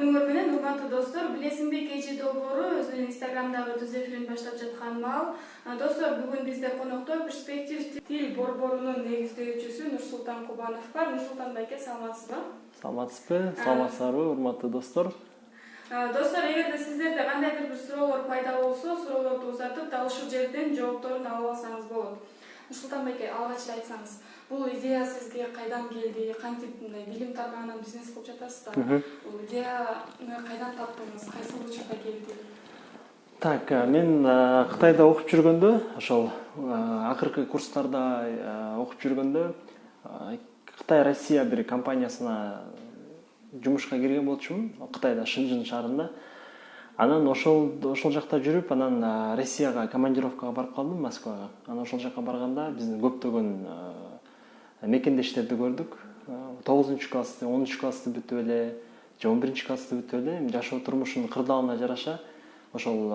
күнүңөр менен, урматтуу достор. Билесиңби, KG долбоору өзүнүн Инстаграмдагы түз эфирин баштап жаткан маал. Достор, бүгүн бизде конокто перспектив тил борборунун негиздөөчүсү Нурсултан Кубанов бар. Нурсултан байке, саламатсызбы? Саламатсызбы, саламатсыздарбы, урматтуу достор. Достор, эгерде сиздерде кандайдыр бир суроолор пайда болсо, суроолорду узатып, дал ушул жерден жоопторун алып алсаңыз болот. Нурсултан байке, алгач эле айтсаңыз, бул идея сизге кайдан келди? Кантип мындай билим тармагынан бизнес кылып жатасыз да? Бул идеяны кайдан таптыңыз? Кайсы учурда келди? Так, мен Кытайда окуп жүргөндө, ошол акыркы курстарда окуп жүргөндө Кытай Россия бир компаниясына жумушка кирген болчумун, Кытайда Шэньчжэн шаарында. Анан ошол жакта жүрүп, анан Россияга командировкага барып калдым, Москвага. Анан ошол жака барганда биздин көптөгөн мекендештерди көрдүк. 9-классты, 10-классты бүтүп эле, же 11-классты бүтүп эле жашоо турмушунун кырдаалына жараша ошол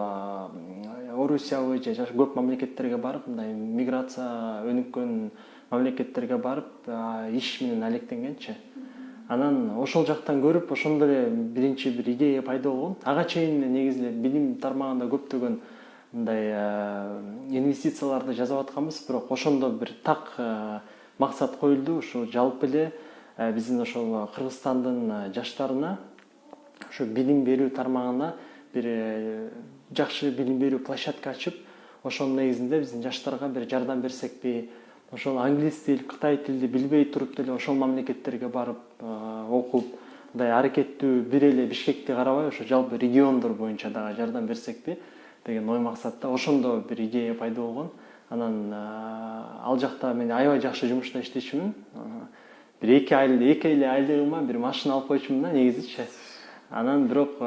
Орусияга же көп мамлекеттерге барып, мындай миграция өнүккөн мамлекеттерге барып, иш менен алектенгенчи. Анан ошол жактан көрүп, ошондо эле биринчи бир идея пайда болгон. Ага чейин негизи билим тармагында көптөгөн мындай инвестицияларды жасап атканбыз, бирок ошондо бир так максат коюлду. Ушу жалпы эле биздин ошол Кыргызстандын жаштарына ошо билим берүү тармагына бир жакшы билим берүү площадка ачып, ошонун негизинде биздин жаштарга бир жардам берсекпи, ошол англис тил, кытай тилди билбей туруп деле ошол мамлекеттерге барып окуп, мындай аракеттүү бир эле Бишкекти карабай, ошо жалпы региондор боюнча дагы жардам берсекпи деген ой максатта ошондо бир идея пайда болгон. Анан ал жакта мен аябай жакшы жумушта иштечүмүн. Бир 2 эле айлыгыма бир машина алып койчумун да негизичи. Анан бирок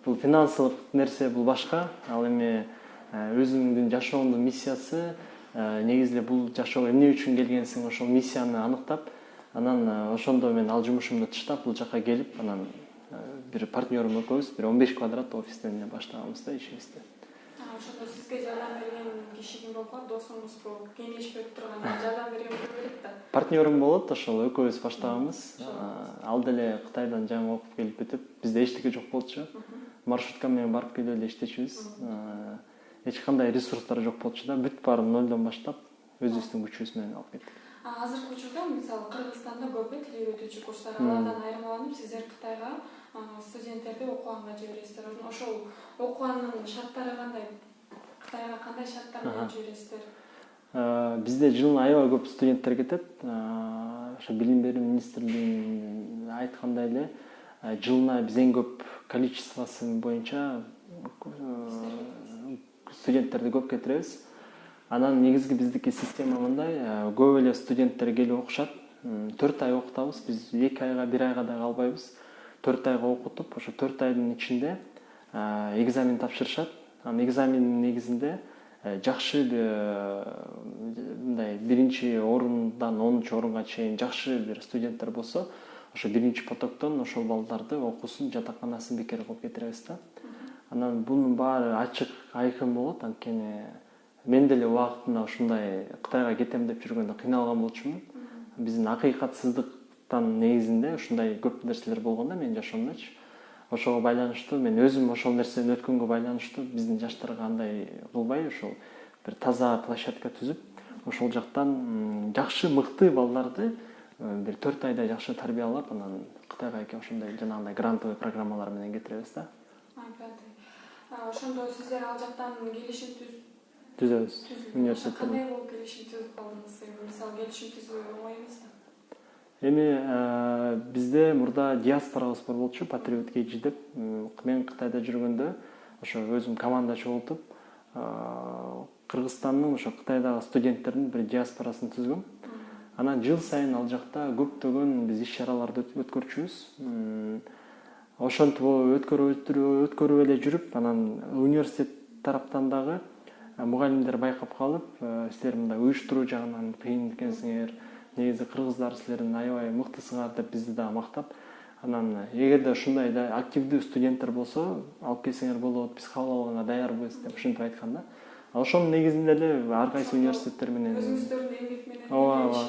бул финансылык нерсе, бул башка. Ал эми өзүңдүн жашооңдун миссиясы, негизи эле бул жашоого эмне үчүн келгенсиң, ошол миссияны аныктап, анан ошондо мен ал жумушумду таштап бул жака келип, анан бир партнерым экөөбүз бир 15 квадрат офистен баштаганбыз да ишибизди. Ошондо сизге жардам берген киши ким болуп калат? Досуңузбу, кеңеш берип турган, жардам берген бирөө керек да. Партнерым болот, ошол экөөбүз баштаганбыз. Ал деле Кытайдан жаңы окуп келип бүтүп, бизде эчтеке жок болчу. Маршрутка менен барып келип эле иштечүбүз. Эч кандай ресурстар жок болчу да, бүт баарын нолдон баштап, өзүбүздүн күчүбүз менен алып кеттик. Азыркы учурда мисалы Кыргызстанда көп тил үйрөтүүчү курстар, алардан айырмаланып, сиздер Кытайга студенттерди окуганга жибересиздер. Ошол окуганын шарттары кандай? Кытайга кандай шарттар менен жибересиздер? Бизде жылына аябай көп студенттер кетет. Ошо билим берүү министрлигинин айткандай эле, жылына биз эң көп количествосы боюнча студенттерди көп кетиребиз. Анан негизги биздики система мындай, көп эле студенттер келип окушат. 4 ай окутабыз, биз 2 айга, 1 айга да калбайбыз. 4 айга окутуп, ошо 4 айдын ичинде экзамен тапшырышат. Анан экзамендин негизинде жакшы мындай биринчи орундан 10-чу орунга чейин жакшы бир студенттер болсо, ошо биринчи потоктон ошол балдарды окуусун, жатаканасын бекер кылып кетиребиз да. Анан бунун баары ачык, айкын болот. Анткени мен деле убактында ушундай Кытайга кетем деп жүргөндө кыйналган болчумун. Биздин акыйкатсыздыктан негизинде ушундай көп нерселер болгон да менин жашоомдочу. Ошого байланыштуу мен өзүм ошол нерсени өткөнгө байланыштуу биздин жаштарга андай кылбай, ошол бир таза площадка түзүп, ошол жактан жакшы, мыкты балдарды бир 4 айда жакшы тарбиялап, анан Кытайга ошондой жанагындай грантовый программалар менен кетиребиз да. Ошондо сиздер ал жактан келишим түзөбүз. Университеттен. Кандай болуп келишим түзүп калдыңыз? Мисалы келишим түзүү оңой эмес да. Эми бизде мурда диаспорабыз бар болчу, Patriot KG деп. Мен Кытайда жүргөндө ошо өзүм команда чогултуп, Кыргызстандын ошо Кытайдагы студенттердин бир диаспорасын түзгөм. Анан жыл сайын ал жакта көптөгөн биз иш-чараларды өткөрчүбүз. Ошентип өткөрүп эле жүрүп, анан университет тараптан дагы мугалимдер байкап калып, силер мындай уюштуруу жагынан кыйын экенсиңер, негизи кыргыздар силердин аябай мыктысыңар деп бизди дагы мактап, анан эгерде ушундай активдүү студенттер болсо, алып келсеңер болот, биз кабыл алганга даярбыз деп ушинтип айткан да. Ошонун негизинде эле ар кайсы университеттер менен өзүңүздөрдүн эмгек менен ооба.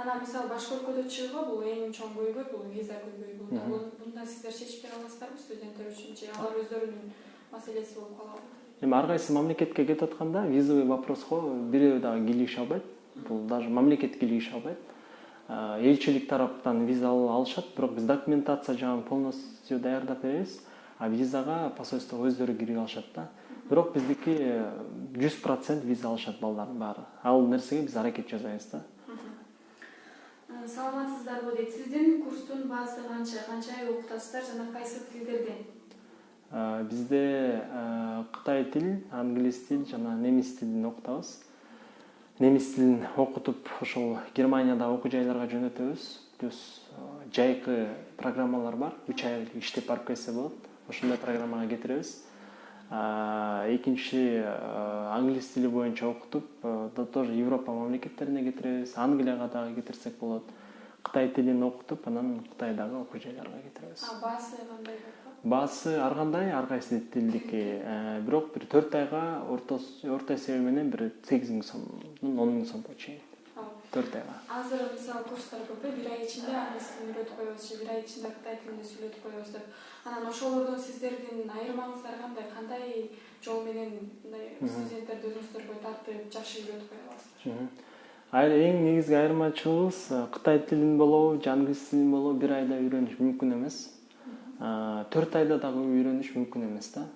Анан мисалы башка өлкөдө чыгууга бул эң чоң көйгөй бул виза көйгөйү. Бунда сиздер чечип бере аласыздарбы студенттер үчүн же алар өздөрүнүн маселеси болуп калабы? Эми ар кайсы мамлекетке кетип атканда визовый вопроско бирөө дагы кийлигише албайт. Бул даже мамлекет кийлигише албайт. Элчилик тараптан виза алышат, бирок биз документация жагын полностью даярдап беребиз, а визага посольствого өздөрү кирип алышат да. Бирок биздики 100% виза алышат балдардын баары. Ал нерсеге биз аракет жасайбыз да. Саламатсыздарбы дейт. Сиздин курстун баасы канча ай окутасыздар жана кайсы тилдерден? Бизде Кытай тил, англис тил жана немис тилин окутабыз. Немис тилин окутуп ошол Германияда окуу жайларга жөнөтөбүз. Плюс жайкы программалар бар. 3 ай иштеп барып келсе болот. Ошондой программага кетиребиз. Экинчи англис тили боюнча окутуп, тоже Европа мамлекеттерине кетиребиз. Англияга дагы кетирсек болот. Кытай тилин окутуп, анан Кытайдагы окуу жайларга кетиребиз. Баасы кандай болот? Баасы ар кандай, ар кайсы тилдики. Бирок бир 4 айга орто эсеби менен бир 8.000 сомдон 10.000 сомго чейин. 4 айга. Азыр мисалы курстар көп, бир ай ичинде англис тилин үйрөтүп коебуз, же бир ай ичинде Кытай тилин сүйлөтүп коебуз деп. Анан ошолордон сиздердин айырмаңыздар кандай жол менен мындай студенттерди өзүңүздөргө тартып жакшы үйрөтүп кое аласыздар? Эң негизги айырмачылыгыбыз Кытай тилин болобу, же англис тилин болобу бир айда үйрөнүш мүмкүн эмес. 4 айда дагы үйрөнүш мүмкүн эмес да.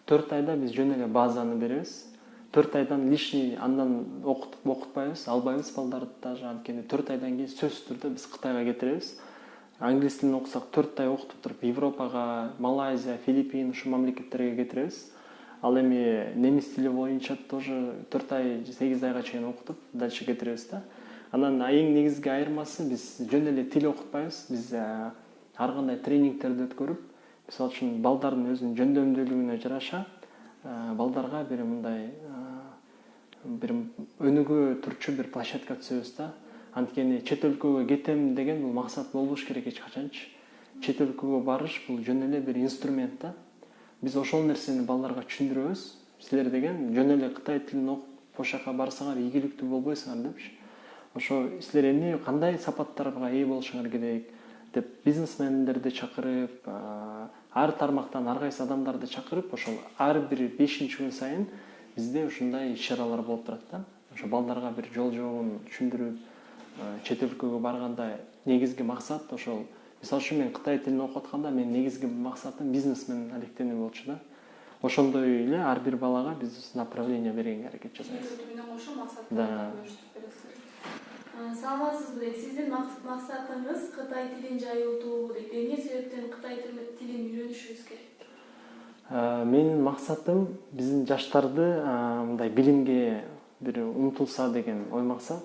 4 айда биз жөн эле базаны беребиз. 4 айдан лишний андан окутпайбыз, албайбыз балдарды даже. Анткени 4 айдан кийин сөзсүз түрдө биз Кытайга кетиребиз. Англис тилин окусак 4 ай окутуп туруп Европага, Малайзия, Филиппин ушул мамлекеттерге кетиребиз. Ал эми немис тили боюнча тоже 4 ай, 8 айга чейин окутуп, дальше кетиребиз да. Анан эң негизги айырмасы биз жөн эле тил окутпайбыз. Биз ар кандай тренингтерди өткөрүп, мисалы үчүн балдардын өзүнүн жөндөмдүүлүгүнө жараша балдарга бир мындай бир өнүгүү турчу бир площадка түзөбүз да. Анткени чет өлкөгө кетем деген бул максат болбош керек эч качанчы. Чет өлкөгө барыш бул жөн эле бир инструмент да. Биз ошол нерсени балдарга түшүндүрөбүз. Силер деген жөн эле Кытай тилин окуп ошол жака барсаңар ийгиликтүү болбойсуңар депчи. Ошо силер эмне кандай сапаттарга ээ болушуңар керек деп бизнесмендерди чакырып, ар тармактан ар кайсы адамдарды чакырып, ошол ар бир 5-күн сайын бизде ушундай иш-чаралар болуп турат да. Ошо балдарга бир жол жобун түшүндүрүп, чет өлкөгө барганда негизги максат ошол. Мисалы үчүн мен Кытай тилин окуп атканда менин негизги максатым бизнесмен алектенүү болчу да. Ошондой эле ар бир балага биз направление бергенге аракет жасайбыз. Менен кошо максат Да. Саламатсызбы дейт. Сиздин максатыңыз Кытай тилин жайылтуубу дейт. Эмне себептен Кытай тилин үйрөнүшүбүз керек? Менин максатым биздин жаштарды мындай билимге бир умтулса деген ой максат.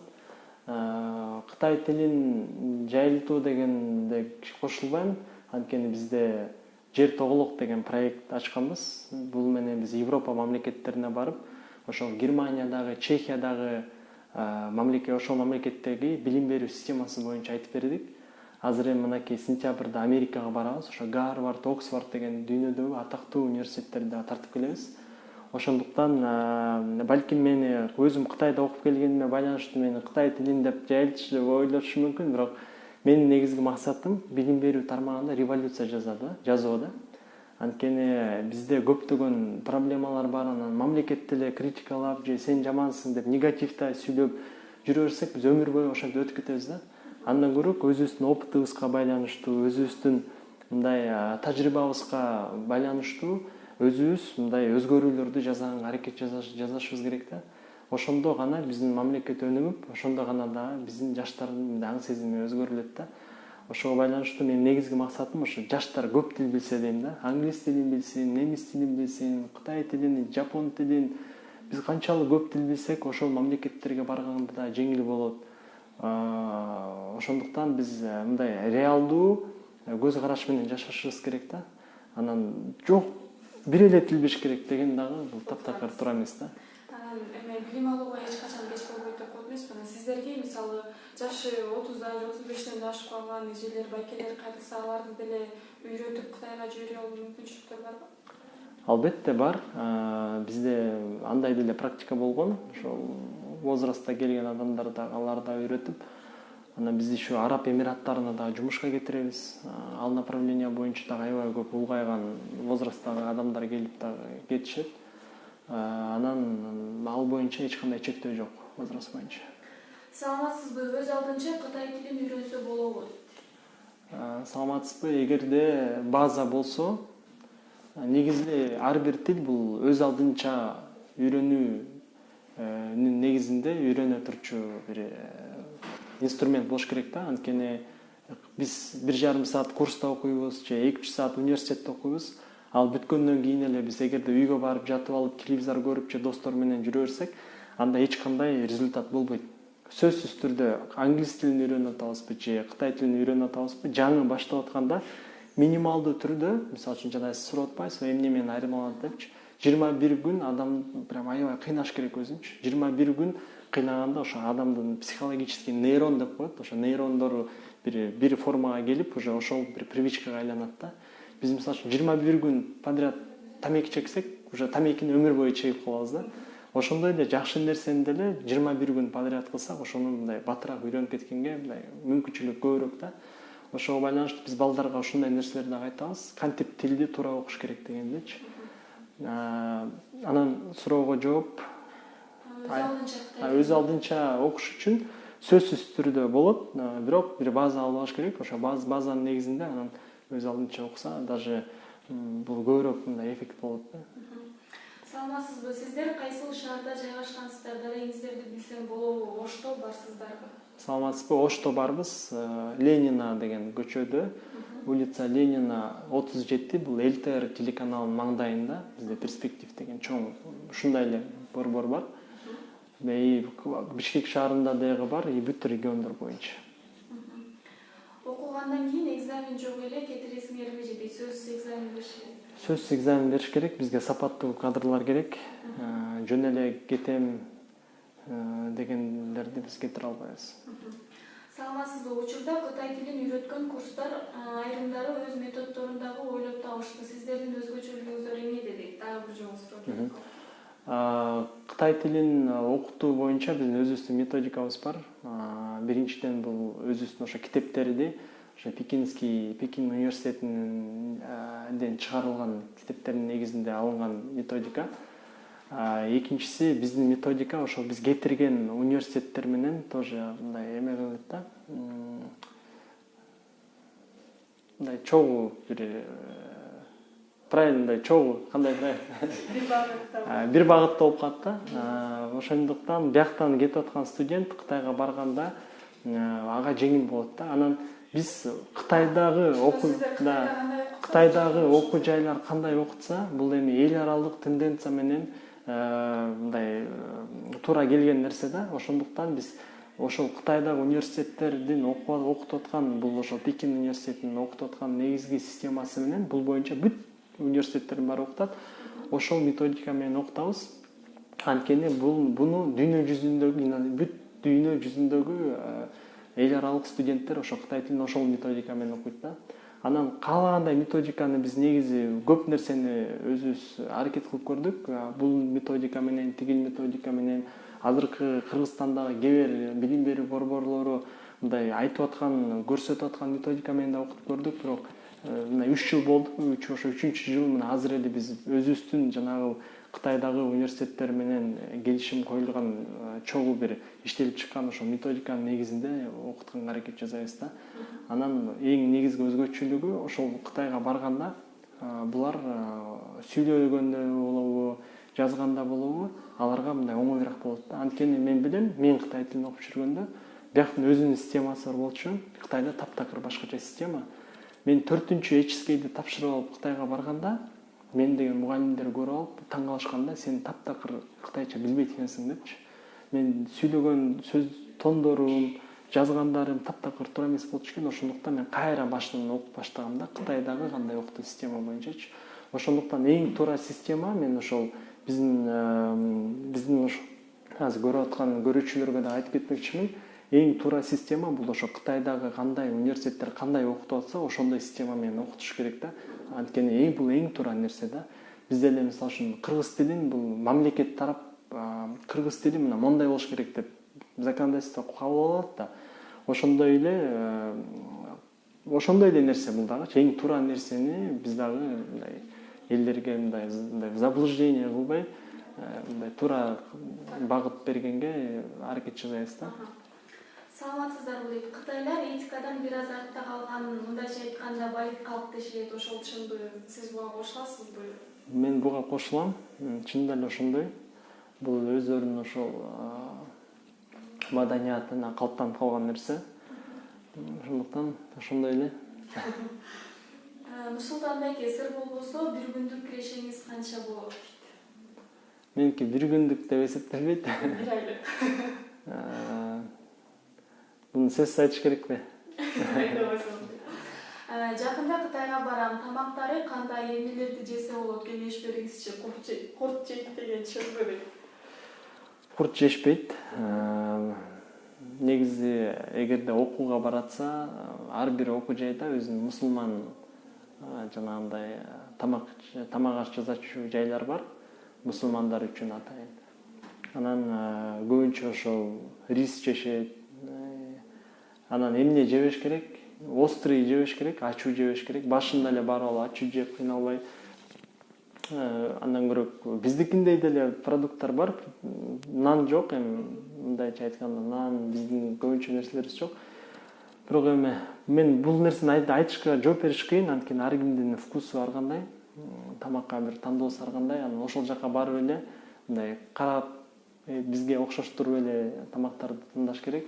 Кытай тилин жайылтуу дегенде кошулбайм. Анткени бизде Жер тоголок деген проект ачканбыз. Бул менен биз Европа мамлекеттерине барып, ошол Германиядагы, Чехиядагы ошол мамлекеттеги билим берүү системасы боюнча айтып бердик. Азыр эми мынакей сентябрда Америкага барабыз. Ошо Гарвард, Оксфорд деген дүйнөдөгү атактуу университеттерди тартып келебиз. Ошондуктан балким мени өзүм Кытайда окуп келгениме байланыштуу мени Кытай тилин деп жайылтышы деп ойлошу мүмкүн, бирок менин негизги максатым билим берүү тармагында революция жасоо да. Анткени бизде көптөгөн проблемалар бар, анан мамлекетти эле критикалап же сен жамансың деп негативда сүйлөп жүрө берсек, биз өмүр бою ошентип өтүп кетебиз да. Андан көрө өзүбүздүн опытыбызга байланыштуу, өзүбүздүн мындай тажрыйбабызга байланыштуу өзүбүз мындай өзгөрүүлөрдү жасаганга аракет жасашыбыз керек да. Ошондо гана биздин мамлекет өнүгүп, ошондо гана да биздин жаштардын аң сезими өзгөрүлөт да. Ошого байланыштуу менин негизги максатым ошо жаштар көп тил билсе дейм да. Англис тилин билсин, немис тилин билсин, Кытай тилин, жапон тилин. Биз канчалык көп тил билсек, ошол мамлекеттерге барганда да жеңил болот. Ошондуктан биз мындай реалдуу көз караш менен жашашыбыз керек да. Анан жок бир эле тил билиш керек деген дагы бул таптакыр туура эмес да. Билим алууга эч качан кеч болбойт деп коет эмеспи? Сиздерге мисалы жашы 30 же 35тен ашып калган эжелер, байкелер кайрылса, аларды деле үйрөтүп Кытайга жибере алуу мүмкүнчүлүктөр барбы? Албетте бар. Бизде андай деле практика болгон. Ошол возрастта келген адамдарда аларда үйрөтүп, анан биз еще Араб Эмираттарына дагы жумушка кетиребиз. Ал направление боюнча дагы аябай көп улгайган возрасттагы адамдар келип дагы кетишет. Анан ал боюнча эч кандай чектөө жок, возраст боюнча. Саламатсызбы? Өз алдынча Кытай тилин үйрөнсө болобу? Саламатсызбы? Эгерде база болсо, негизинде ар бир тил бул өз алдынча үйрөнүүнүн негизинде үйрөнө турчу бир инструмент болуш керек да. Анткени биз 1,5 саат курста окуйбуз же 2 саат университетте окуйбуз. Ал бүткөндөн кийин эле биз эгерде үйгө барып жатып алып телевизор көрүп же достор менен жүрө берсек, анда эч кандай результат болбойт. Сөзсүз түрдө англис тилин үйрөнүп атабызбы же Кытай тилин үйрөнүп атабызбы, жаңы баштап атканда минималдуу түрдө, мисалы үчүн жана сиз сурап атпайсызбы, эмне менен айырмаланат депчи, 21 күн адам прям аябай кыйнаш керек өзүнчү. 21 күн кыйнаганда ошо адамдын психологический нейрон деп коет, ошо нейрондору бир формага келип, уже ошол бир привычкага айланат да. Биз мисалы үчүн 21 күн подряд тамеки чексек, уже тамекини өмүр бою чегип калабыз да. Ошондой эле жакшы нерсени деле 21 күн подряд кылсак, ошону мындай батыраак үйрөнүп кеткенге мындай мүмкүнчүлүк көбүрөөк да. Ошого байланыштуу биз балдарга ушундай нерселерди дагы айтабыз. Кантип тилди туура окуш керек дегендечи. Анан суроого жооп, өз алдынча окуш үчүн сөзсүз түрдө болот, бирок бир база алып алыш керек. Ошо базанын негизинде анан өз алдынча окуса, даже бул көбүрөөк мындай эффект болот да. Саламатсызбы? Сиздер кайсыл шаарда жайгашкансыздар? Дарегиңиздерди билсем болобу? Ошто барсыздарбы? Саламатсызбы? Ошто барбыз. Ленина деген көчөдө, улица Ленина 37, бул ЛТР телеканалынын маңдайында. Бизде перспектив деген чоң ушундай эле борбор бар. Бишкек шаарында дагы бар, и бүт региондор боюнча. Окугандан кийин экзамен жок эле кетиресиңерби же сөзсүз экзамен бериш керек? Сөзсүз экзамен бериш керек, бизге сапаттуу кадрлар керек. Жөн эле кетем дегендерди биз кетире албайбыз. Саламатсызбы? Учурда Кытай тилин үйрөткөн курстар айрымдары өз методдорун дагы ойлоп табышты. Сиздердин өзгөчөлүгүңүздөр эмнеде дейт? Дагы бир жолу суроо. Кытай тилин окутуу боюнча биздин өзүбүздүн методикабыз бар. Биринчиден бул өзүбүздүн ошо китептерди, ошо Пекин университетинен чыгарылган китептердин негизинде алынган методика. Экинчиси биздин методика ошол биз кетирген университеттер менен тоже мындай эме кылат да. Мындай чогуу бир правильно, мындай чогуу кандай правильно? Бир багытта болуп калат да. Ошондуктан бияктан кетип аткан студент Кытайга барганда ага жеңил болот да. Анан биз Кытайдагы окуу жайлар кандай окутса, бул эми эл аралык тенденция менен мындай туура келген нерсе да. Ошондуктан биз ошол Кытайдагы университеттердин окутуп аткан, бул ошол Пекин университетинин окутуп аткан негизги системасы менен бул боюнча бүт университеттердин баары окутат. Ошол методика менен окутабыз. Анткени буну бүт дүйнө жүзүндөгү эл аралык студенттер ошо Кытай тилин ошол методика менен окуйт да. Анан каалагандай методиканы биз негизи көп нерсени өзүбүз аракет кылып көрдүк. Бул методика менен, тигил методика менен азыркы Кыргызстандагы кээ бир билим берүү борборлору мындай айтып аткан, көрсөтүп аткан методика менен да окутуп көрдүк, бирок мына 3 жыл болду. Ошо 3-жыл мына азыр эле биз өзүбүздүн жанагы Кытайдагы университеттер менен келишим коюлган чогуу бир иштелип чыккан ошо методиканын негизинде окутканга аракет жасайбыз да. Анан эң негизги өзгөчөлүгү ошол Кытайга барганда булар сүйлөгөндө болобу, жазганда болобу, аларга мындай оңоюраак болот да. Анткени мен билем, мен Кытай тилин окуп жүргөндө бияктын өзүнүн системасы бар болчу. Кытайда таптакыр башкача система. Мен 4-чү HSK'ди тапшырып алып Кытайга барганда, мен деген мугалимдер көрүп алып таң калышканда, сен таптакыр кытайча билбейт экенсиң депчи. Мен сүйлөгөн сөз тондорум, жазгандарым таптакыр туура эмес болчу экен. Ошондуктан мен кайра башынан окуп баштагам да, Кытайдагы кандай окутуу система боюнчачы. Ошондуктан эң туура система мен ошол биздин ошо азыр көрүп аткан көрүүчүлөргө да айтып кетмекчимин. Эң туура система бул ошо Кытайдагы кандай университеттер кандай окутуп атса, ошондой система менен окутуш керек да. Анткени бул эң туура нерсе да. Бизде эле мисалы үчүн кыргыз тилин бул мамлекет тарап кыргыз тили мына мондай болуш керек деп законодательство кабыл алат да. Ошондой эле нерсе бул дагы эң туура нерсени биз дагы мындай элдерге мындай заблуждение кылбай мындай туура багыт бергенге аракет жасайбыз да. Саламатсыздарбы дейт. Кытайлар этикадан бир аз артта калган, мындайча айтканда байып калып дешет. Ошол чынбы? Сиз буга кошуласызбы? Мен буга кошулам. Чынында эле ошондой. Бул өздөрүнүн ошол маданиятына калыптанып калган нерсе. Ошондуктан ошондой эле. Нурсултан байке, сыр болбосо бир күндүк кирешеңиз канча болот дейт? Меники бир күндүк деп эсептелбейт. Бир айлык. Буну сөзсүз айтыш керекпи? Жакында Кытайга барам. Тамактары кандай, эмнелерди жесе болот? Кеңеш бериңизчи. Курт жейт деген чынбы дейт. Курт жешпейт. Негизи эгерде окууга баратса, ар бир окуу жайда өзүнүн мусулман жанагындай тамак аш жасачу жайлар бар. Мусулмандар үчүн атайын. Анан көбүнчө ошол рис жешет. Анан эмне жебеш керек? Острый жебеш керек, ачуу жебеш керек. Башында эле барып ачуу жеп кыйналбай. Андан көрөк биздикиндей деле продукттар бар. Нан жок, эми мындайча айтканда нан биздин көбүнчө нерселерибиз жок. Бирок эми мен бул нерсени айтышка жооп бериш кыйын, анткени ар кимдин вкусу ар кандай, тамакка бир тандоосу ар кандай. Анан ошол жака барып эле мындай карап бизге окшош туруп эле тамактарды тандаш керек.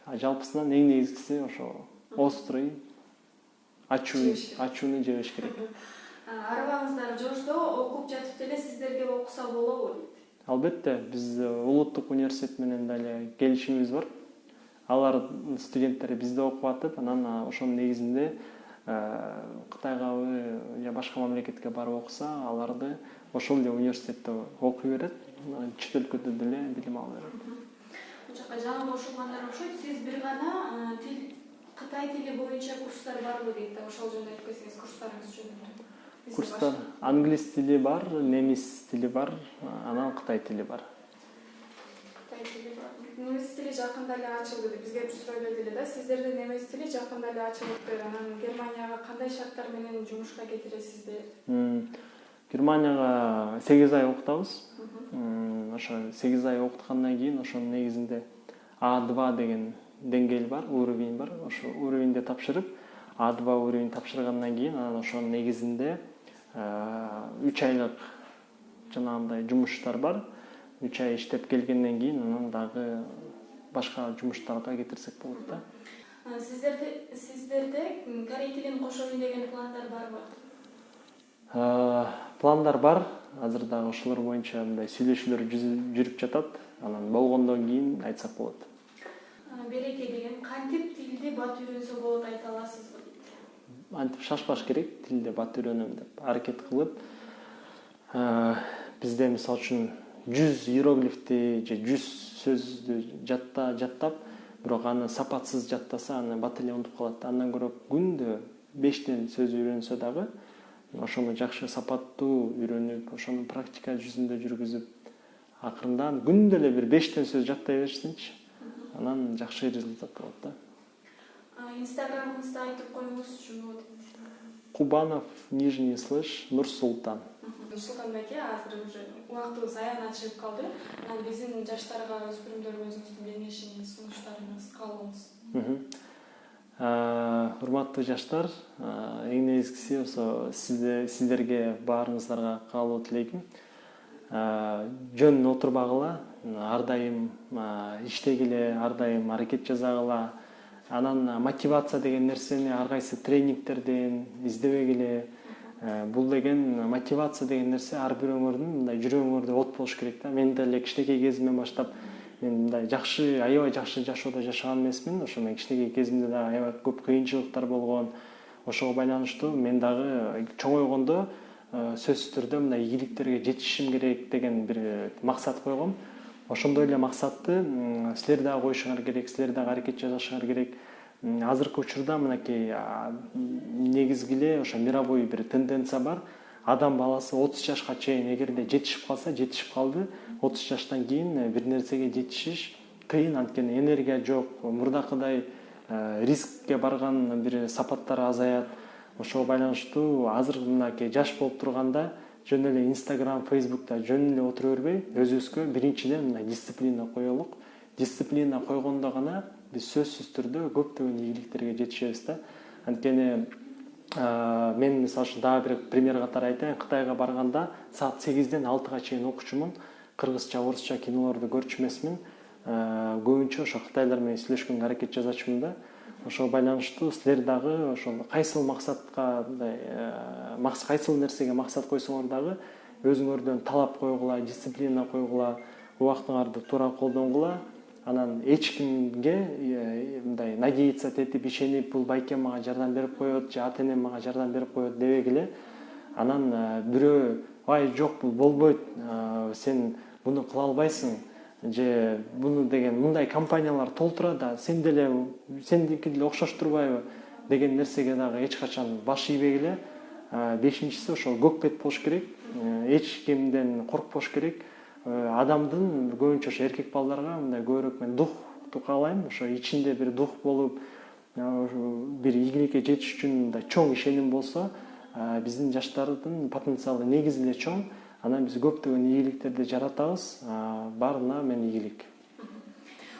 Жалпысынан эң негизгиси ошо острый, ачууну жебеш керек. Арабаңыздар жошто окуп жатып деле сиздерге окуса болобу дейт? Албетте, биз улуттук университет менен дагы келишимибиз бар. Алар студенттери бизде окуп атып, анан ошонун негизинде Кытайгабы же башка мамлекетке барып окуса, аларды ошол эле университетте окуй берет, чет өлкөдө деле билим ала берет. Бул жака жаңы кошулгандар окшойт. Сиз бир гана Кытай тили боюнча курстар барбы дейт да, ошол жөнүндө айтып кетсеңиз, курстарыңыз жөнүндө. Курстар англис тили бар, немис тили бар, анан кытай тили бар. Кытай тили бар. Немис тили жакында эле ачылды деп бизге бир суроо келди да. Сиздерде немис тили жакында эле ачылыптыр. Анан Германияга кандай шарттар менен жумушка кетиресиздер? Германияга 8 ай окутабыз. Ошо 8 ай окуткандан кийин ошонун негизинде А2 деген деңгээл бар, уровень бар. Ошо уровеньди тапшырып, А2 уровень тапшыргандан кийин анан ошонун негизинде 3 айлык жанагындай жумуштар бар. 3 ай иштеп келгенден кийин анан дагы башка жумуштарга кетирсек болот да. Сиздерде корей тилин кошоюн деген пландар барбы? Пландар бар. Азыр дагы ошолор боюнча мындай сүйлөшүүлөр жүрүп жатат. Анан болгондон кийин айтсак болот. Береке деген кантип тилди бат үйрөнсө болот айта аласызбы? Антип шашпаш керек, тилди бат үйрөнөм деп аракет кылып. Бизде мисалы үчүн 100 иероглифти же 100 сөздү жаттап, бирок аны сапатсыз жаттаса, аны бат эле унутуп калат. Андан көрө күндө 5 сөз үйрөнсө дагы, ошону жакшы сапаттуу үйрөнүп, ошону практика жүзүндө жүргүзүп, акырындан күндө эле бир 5 сөз жаттай берсинчи, анан жакшы результат болот да. Инстаграмыңызда айтып коюңузчу. Кубанов _ Нурсултан. Нурсултан байке, азыр уже убактыбыз аягына чыгып калды. Анан биздин жаштарга, өспүрүмдөргө өзүңүздүн кеңешиңиз, сунуштарыңыз каалоңуз. Урматтуу жаштар, эң негизгиси ошо сиздерге баарыңыздарга каалоо тилейм. Жөн отурбагыла, ар дайым иштегиле, ар дайым аракет жасагыла. Анан мотивация деген нерсени ар кайсы тренингтерден издебегиле. Бул деген мотивация деген нерсе ар бирөөңөрдүн мындай жүрөгүңөрдө от болуш керек да. Мен деле кичинекей кезимден баштап мен мындай жакшы, аябай жакшы жашоодо жашаган эмесмин. Ошо мен кичинекей кезимде да аябай көп кыйынчылыктар болгон. Ошого байланыштуу мен дагы чоңойгондо сөзсүз түрдө мындай ийгиликтерге жетишишим керек деген бир максат койгом. Ошондой эле максатты силер дагы коюшуңар керек, силер дагы аракет жасашыңар керек. Азыркы учурда мынакей негизги эле ошо мировой бир тенденция бар. адам баласы 30 жашка чейин эгерде жетишип калса, жетишип калды. 30 жаштан кийин бир нерсеге жетишиш кыйын, анткени энергия жок, мурдакыдай рискке барган бир сапаттар азаят. Ошого байланыштуу азыр мынакей жаш болуп турганда жөн эле Instagram, Facebook'та жөн эле отура бербей, өзүбүзгө биринчиден мына дисциплина коелук. Дисциплина койгондо гана биз сөзсүз түрдө көптөгөн ийгиликтерге жетишебиз да. Анткени мен мисалы үчүн дагы бир пример катары айтайын. Кытайга барганда саат 8ден 6га чейин окучумун. Кыргызча, орусча кинолорду көрчү эмесмин. Көбүнчө ошо кытайлар менен сүйлөшкөнгө аракет жасачумун да. Ошого байланыштуу силер дагы ошол кайсыл максатка, кайсыл нерсеге максат койсоңор дагы өзүңөрдөн талап койгула, дисциплина койгула, убактыңарды туура колдонгула. Анан эч кимге мындай надеяться этип ишенип, бул байкем мага жардам берип коет, же ата энем мага жардам берип коет дебегиле. Анан бирөө ай жок бул болбойт, сен буну кыла албайсың, же буну деген мындай компаниялар толтура да, сен деле сендики деле окшош турбайбы деген нерсеге дагы эч качан баш ийбегиле. Бешинчиси ошол көк бет болуш керек, эч кимден коркпош керек. Адамдын көбүнчө ошо эркек балдарга мындай көбүрөөк мен духту каалайм, ошо ичинде бир дух болуп, бир ийгиликке жетиш үчүн мындай чоң ишеним болсо, биздин жаштардын потенциалы негизи эле чоң. Анан биз көптөгөн ийгиликтерди жаратабыз, баарына мен ийгилик.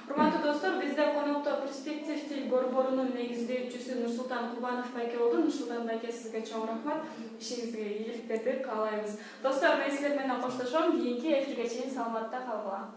Урматтуу достор, бизде конокто перспектив тил борборунун негиздөөчүсү Нурсултан Кубанов байке болду. Нурсултан байке, сизге чоң рахмат. Ишиңизге ийгиликтерди каалайбыз. Достор, мен силер менен коштошом. Кийинки эфирге чейин саламатта калгыла.